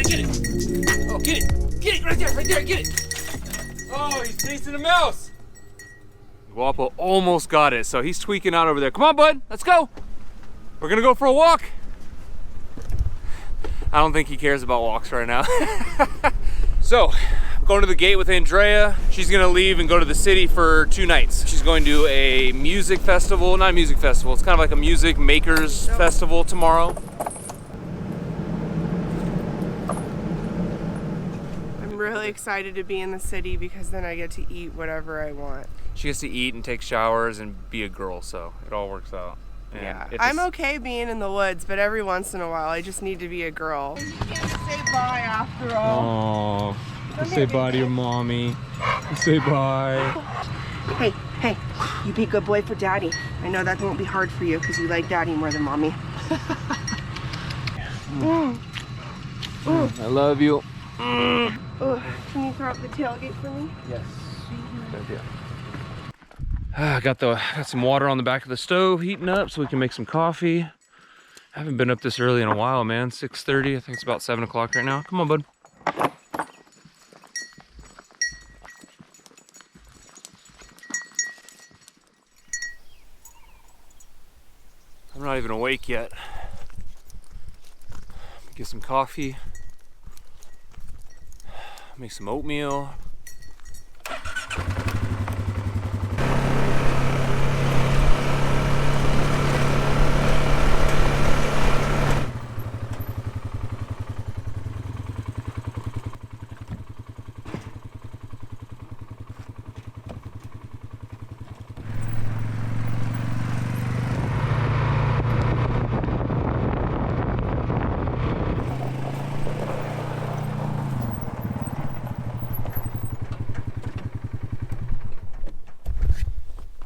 get it. Oh, get it, right there, get it. Oh, he's chasing a mouse. Guapo almost got it, so he's tweaking out over there. Come on, bud, let's go. We're gonna go for a walk. I don't think he cares about walks right now. So, I'm going to the gate with Andrea. She's gonna leave and go to the city for 2 nights. She's going to a music festival, not a music festival, it's kind of like a music makers festival tomorrow. I'm really excited to be in the city because then I get to eat whatever I want. She gets to eat and take showers and be a girl, so it all works out. And yeah, I'm okay being in the woods, but every once in a while I just need to be a girl. You can't say bye after all. Oh, say bye to your mommy. Say bye. Hey, you be a good boy for daddy. I know that won't be hard for you because you like daddy more than mommy. I love you. Can you throw up the tailgate for me? Yes. Good idea. I got some water on the back of the stove heating up so we can make some coffee. I haven't been up this early in a while, man. 6:30, I think it's about 7 o'clock right now. Come on, bud. I'm not even awake yet. Get some coffee. Make some oatmeal.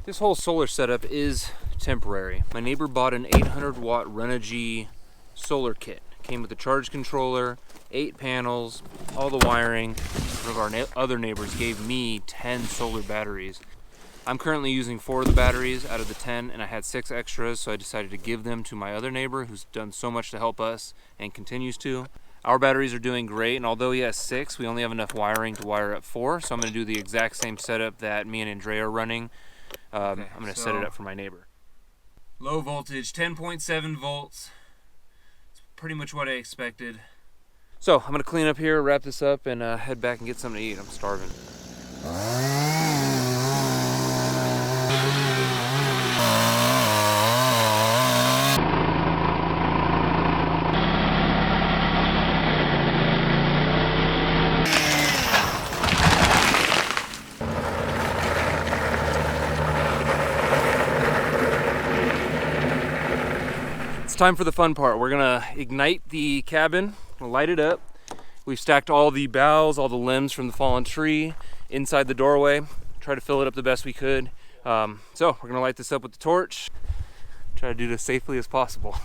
This whole solar setup is temporary. My neighbor bought an 800 watt Renogy solar kit. Came with a charge controller, 8 panels, all the wiring. One of our other neighbors gave me 10 solar batteries. I'm currently using 4 of the batteries out of the 10, and I had 6 extras, so I decided to give them to my other neighbor who's done so much to help us and continues to. Our batteries are doing great, and although he has 6, we only have enough wiring to wire up 4, so I'm gonna do the exact same setup that me and Andrea are running. I'm going to set it up for my neighbor. Low voltage, 10.7 volts. It's pretty much what I expected. So I'm going to clean up here, wrap this up, and head back and get something to eat. I'm starving. It's time for the fun part. We're gonna ignite the cabin, we'll light it up. We've stacked all the boughs, all the limbs from the fallen tree inside the doorway. Try to fill it up the best we could. So we're gonna light this up with the torch. Try to do this safely as possible.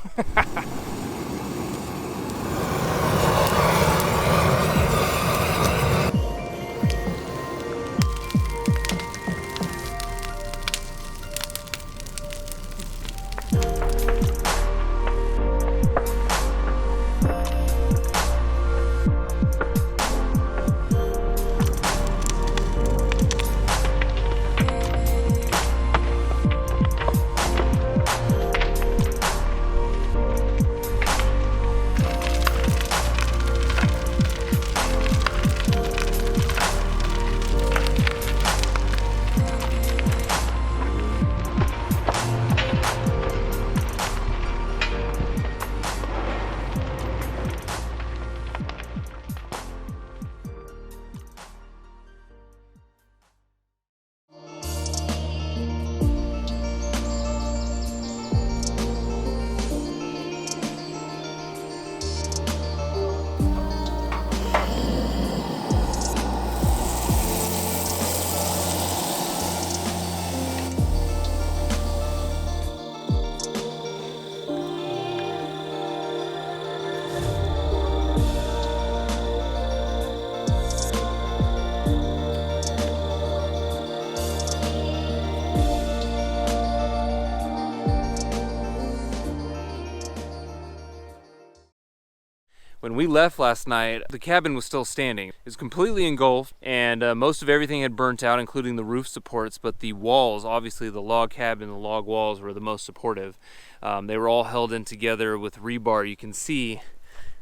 When we left last night, the cabin was still standing. It was completely engulfed, and most of everything had burnt out, including the roof supports, but the walls, obviously the log cabin, the log walls were the most supportive. They were all held in together with rebar. You can see,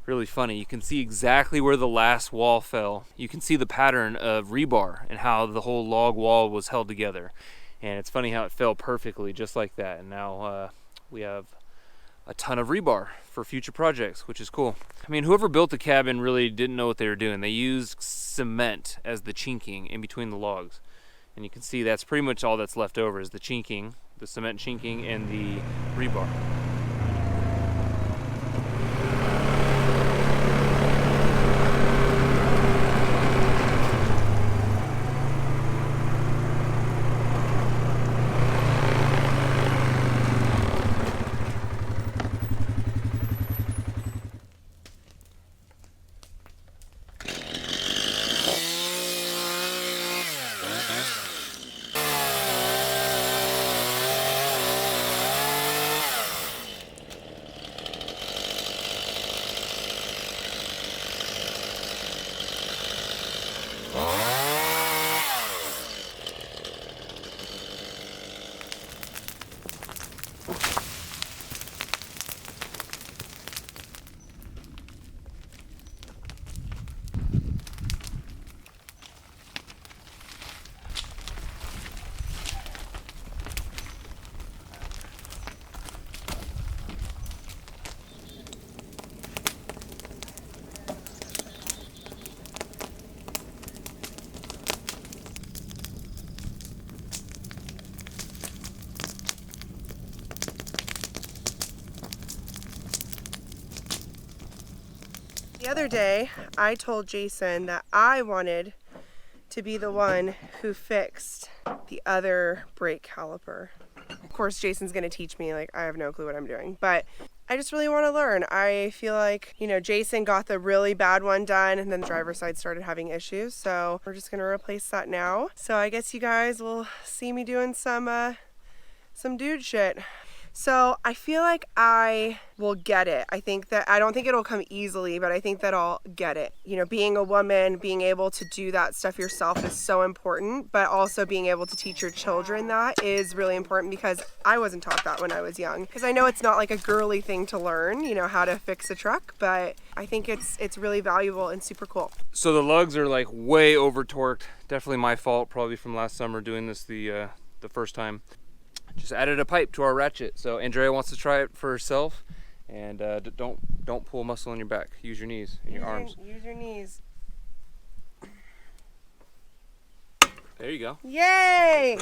really funny, you can see exactly where the last wall fell. You can see the pattern of rebar and how the whole log wall was held together. And it's funny how it fell perfectly just like that. And now we have a ton of rebar for future projects, which is cool. I mean, whoever built the cabin really didn't know what they were doing. They used cement as the chinking in between the logs. And you can see that's pretty much all that's left over is the chinking, the cement chinking, and the rebar. The other day, I told Jason that I wanted to be the one who fixed the other brake caliper. Of course, Jason's gonna teach me, like, I have no clue what I'm doing, but I just really want to learn. I feel like, you know, Jason got the really bad one done and then the driver's side started having issues, so we're just gonna replace that now. So I guess you guys will see me doing some dude shit. So I feel like I will get it. I don't think it'll come easily, but I think that I'll get it. You know, being a woman, being able to do that stuff yourself is so important, but also being able to teach your children that is really important because I wasn't taught that when I was young. Because I know it's not like a girly thing to learn, you know, how to fix a truck, but I think it's really valuable and super cool. So the lugs are like way over torqued. Definitely my fault, probably from last summer doing this the first time. Just added a pipe to our ratchet, so Andrea wants to try it for herself, and don't pull muscle in your back. Use your knees and your arms. Use your knees. There you go. Yay!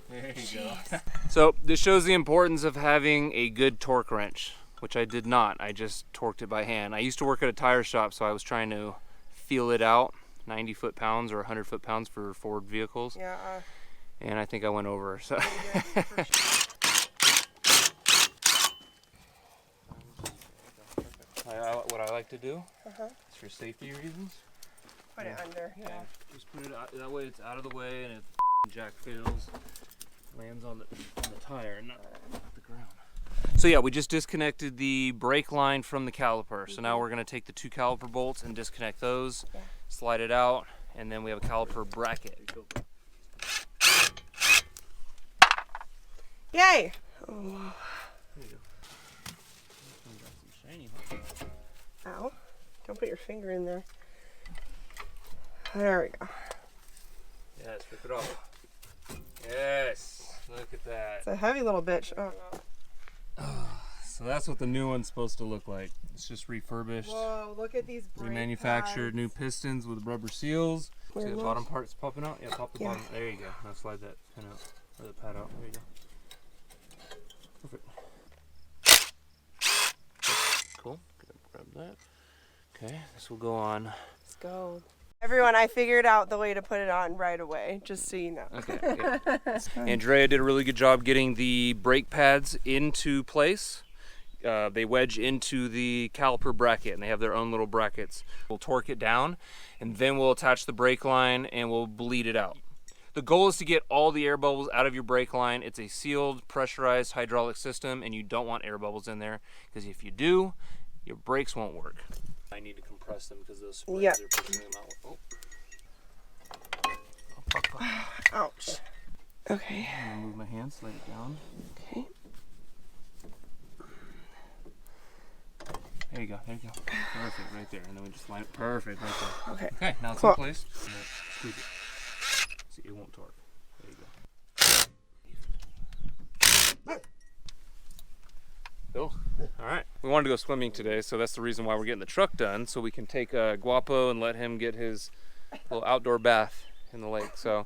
There you go. So this shows the importance of having a good torque wrench, which I did not. I just torqued it by hand. I used to work at a tire shop, so I was trying to feel it out. 90 foot-pounds or 100 foot-pounds for Ford vehicles. Yeah. And I think I went over. So. What I like to do, is for safety reasons. Put it under. Yeah. Just put it out. That way it's out of the way, and if jack fails, lands on the tire and not the ground. So yeah, we just disconnected the brake line from the caliper. So now we're going to take the 2 caliper bolts and disconnect those, slide it out, and then we have a caliper bracket. Yay! Oh. There you go. Ow. Don't put your finger in there. There we go. Yes, rip it off. Yes, look at that. It's a heavy little bitch. Oh no. So that's what the new one's supposed to look like. It's just refurbished. Whoa, look at these brake remanufactured pads. New pistons with rubber seals. Where See the was- bottom part's popping out? Yeah, pop the bottom. There you go. Now slide that pin out, or the pad out. There you go. Perfect. Cool. Grab that. Okay, this will go on. Let's go. Everyone, I figured out the way to put it on right away, just so you know. Okay. Yeah. Andrea did a really good job getting the brake pads into place. They wedge into the caliper bracket, and they have their own little brackets. We'll torque it down, and then we'll attach the brake line, and we'll bleed it out. The goal is to get all the air bubbles out of your brake line. It's a sealed, pressurized hydraulic system, and you don't want air bubbles in there, because if you do, your brakes won't work. I need to compress them because those springs are pushing them out. Oh. Ouch. Okay. I'm gonna move my hand, slide it down. Okay. There you go, there you go. Perfect, right there. And then we just line it perfect right there. Okay. Okay, now it's Cool. in place. Squeeze it. See, it won't torque. There you go. Cool. All right. We wanted to go swimming today, so that's the reason why we're getting the truck done, so we can take Guapo and let him get his little outdoor bath in the lake. So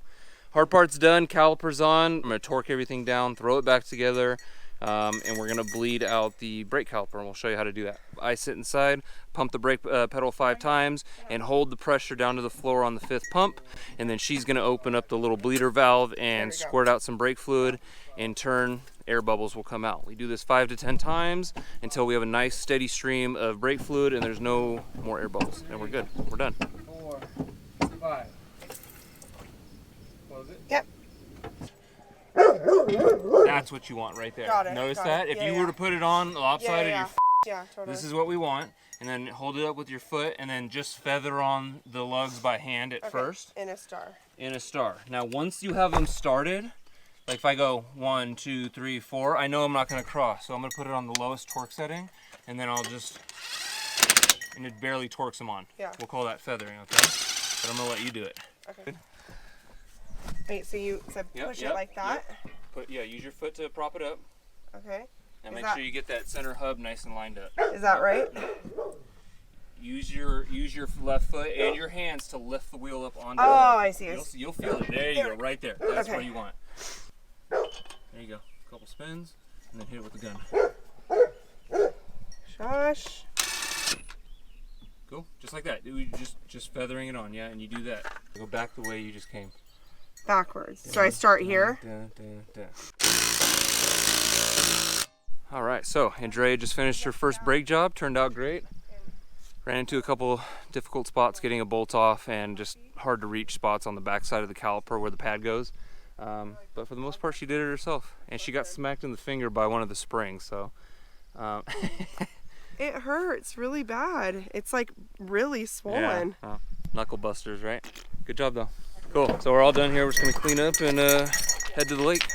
hard part's done, caliper's on. I'm gonna torque everything down, throw it back together, and we're gonna bleed out the brake caliper, and we'll show you how to do that. I sit inside, pump the brake pedal 5 times, and hold the pressure down to the floor on the 5th pump, and then she's gonna open up the little bleeder valve and squirt out some brake fluid. In turn, air bubbles will come out. We do this 5 to 10 times until we have a nice steady stream of brake fluid and there's no more air bubbles, and we're good. We're done. 4, 5. Close it. Yep. That's what you want right there. Got it. Notice got that? it. If you were to put it on lopsided, yeah. you're Yeah, totally. this is what we want. And then hold it up with your foot and then just feather on the lugs by hand at first. In a star. In a star. Now once you have them started, like if I go 1, 2, 3, 4, I know I'm not gonna cross. So I'm gonna put it on the lowest torque setting and then I'll just, and it barely torques them on. Yeah. We'll call that feathering, okay? But I'm gonna let you do it. Okay. Wait, so you said push it like that? Yep. Use your foot to prop it up. Okay. And make sure you get that center hub nice and lined up. Is that right? Use your left foot and your hands to lift the wheel up onto I see. You'll feel it. There you go, right there. That's Okay. where you want. There you go. A couple spins, and then hit it with the gun. Shush. Cool. Just like that. Just feathering it on, yeah, and you do that. Go back the way you just came. Backwards. So I start here. All right, so Andrea just finished her first brake job. Turned out great. Ran into a couple difficult spots getting a bolt off and just hard to reach spots on the back side of the caliper where the pad goes. But for the most part, she did it herself. And she got smacked in the finger by one of the springs, so. It hurts really bad. It's like really swollen. Yeah, knuckle busters, right? Good job though. Cool, so we're all done here. We're just gonna clean up and head to the lake.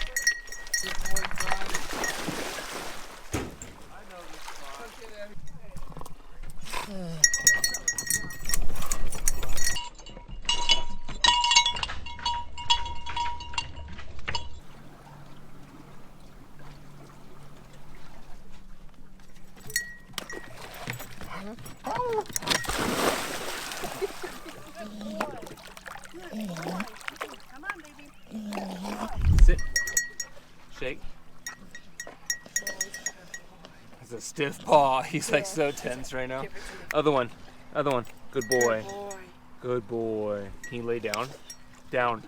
Sit. Shake. It's a stiff paw. He's like so tense right now. Other one. Other one. Good boy. Good boy. Can you lay down? Down.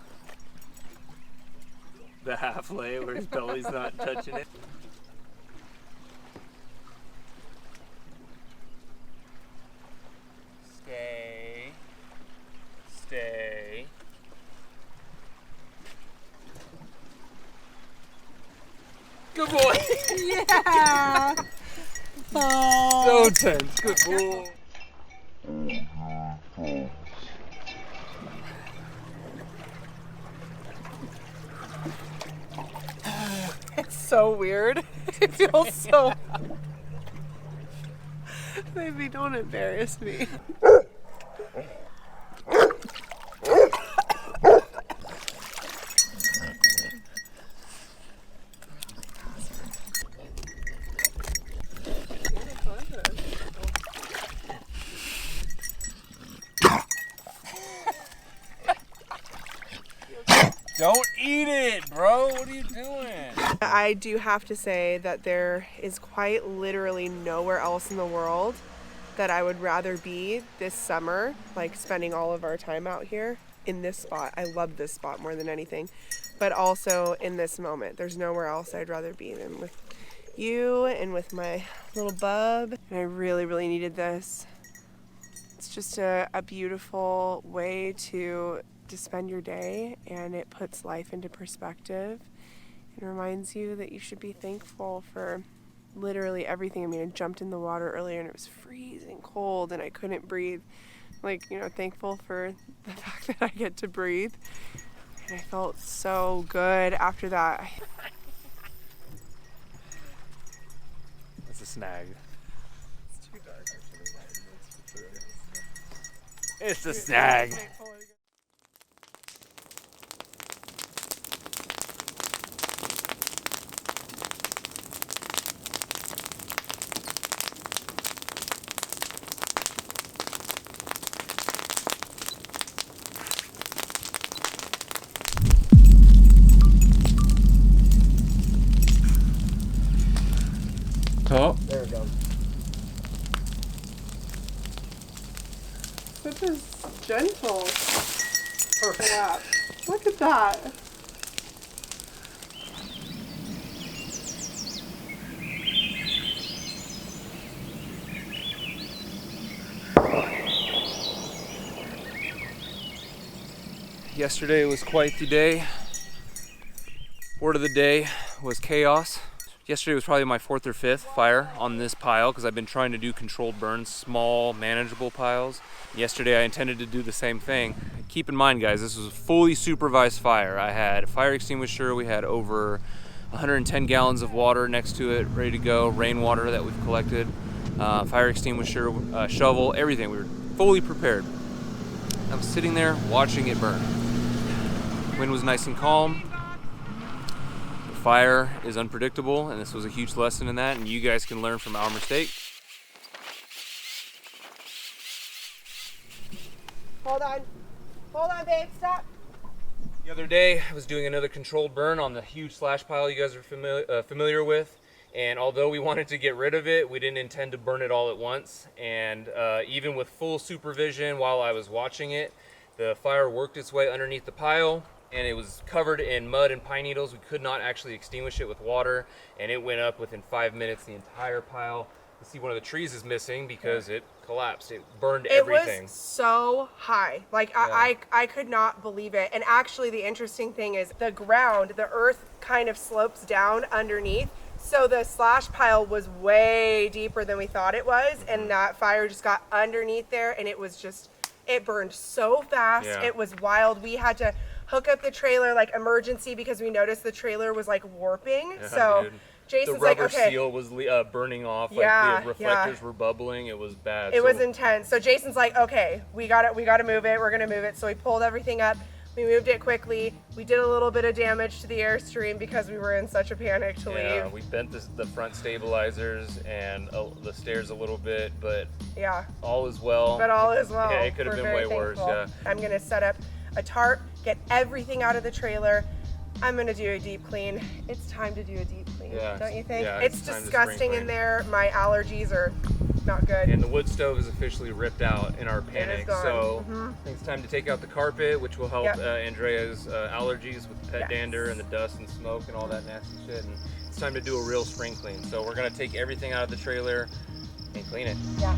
The half lay where his belly's not touching it. Stay. Stay. Good boy. Yeah. So tense. Good boy. It's so weird. It feels so. Baby, don't embarrass me. Don't eat it, bro. What are you doing? I do have to say that there is quite literally nowhere else in the world that I would rather be this summer, like spending all of our time out here in this spot. I love this spot more than anything, but also in this moment. There's nowhere else I'd rather be than with you and with my little bub. And I really, really needed this. It's just a beautiful way to to spend your day, and it puts life into perspective and reminds you that you should be thankful for literally everything. I mean, I jumped in the water earlier and it was freezing cold and I couldn't breathe. Like, you know, thankful for the fact that I get to breathe. And I felt so good after that. That's a snag. It's too dark. It's a snag. Top. There we go. Such a gentle Perfect. flap. Look at that. Yesterday was quite the day. Word of the day was chaos. Yesterday was probably my 4th or 5th fire on this pile because I've been trying to do controlled burns, small, manageable piles. Yesterday I intended to do the same thing. Keep in mind, guys, this was a fully supervised fire. I had a fire extinguisher, we had over 110 gallons of water next to it, ready to go, rainwater that we've collected, fire extinguisher, shovel, everything. We were fully prepared. I was sitting there watching it burn. Wind was nice and calm. The fire is unpredictable, and this was a huge lesson in that, and you guys can learn from our mistake. Hold on. Hold on, babe. Stop. The other day, I was doing another controlled burn on the huge slash pile you guys are familiar with, and although we wanted to get rid of it, we didn't intend to burn it all at once, and even with full supervision while I was watching it, the fire worked its way underneath the pile, and it was covered in mud and pine needles. We could not actually extinguish it with water, and it went up within 5 minutes, the entire pile. You see one of the trees is missing because it collapsed. It burned everything. It was so high. Like, Yeah. I could not believe it. And actually, the interesting thing is the ground, the earth kind of slopes down underneath. So the slash pile was way deeper than we thought it was. And that fire just got underneath there, and it was just, it burned so fast. Yeah. It was wild. We had to hook up the trailer like emergency because we noticed the trailer was like warping. Yeah, So dude. Jason's The like, rubber okay. seal was burning off. Yeah, Like the reflectors were bubbling. It was bad. It So- was intense. So Jason's like, okay, we got to move it. We're going to move it. So we pulled everything up. We moved it quickly. We did a little bit of damage to the Airstream because we were in such a panic to Yeah, leave. we bent the front stabilizers and the stairs a little bit, but Yeah, all is well. but all is well. Yeah, it could have We're been way very worse. thankful. Yeah. I'm going to set up a tarp, get everything out of the trailer. I'm going to do a deep clean. It's time to do a deep clean, Yeah, don't you think? yeah, it's it's time to disgusting spring in clean. there. My allergies are not good. And the wood stove is officially ripped out in our It is panic. gone. So Mhm. I think it's time to take out the carpet, which will help Yep. Andrea's allergies with pet Yes. dander and the dust and smoke and all that nasty shit. And it's time to do a real spring clean. So we're gonna take everything out of the trailer and clean it. Yeah.